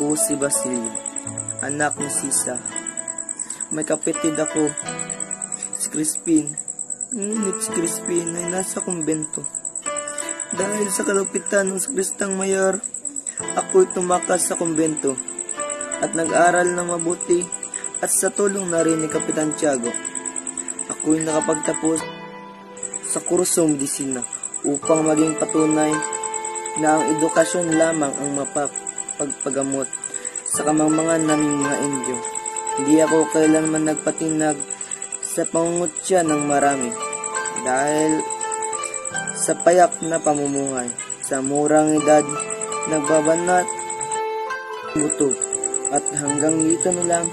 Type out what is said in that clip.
Ako si Basilio, anak ni Sisa. May kapatid ako, si Crispin. Ngunit si Crispin ay nasa kumbento. Dahil sa kalupitan ng sakristang mayor, ako'y tumakas sa kumbento at nag-aral ng mabuti at sa tulong na rin ni Kapitan Tiago, ako'y nakapagtapos sa kursong medisina upang maging patunay na ang edukasyon lamang ang mapapagpagamot sa kamangmangan naming mga Indyo. Hindi ako kailanman nagpatinag sa pangungutya ng marami dahil sa payak na pamumuhay. Sa murang edad, nagbabanat buto at hanggang dito na lang.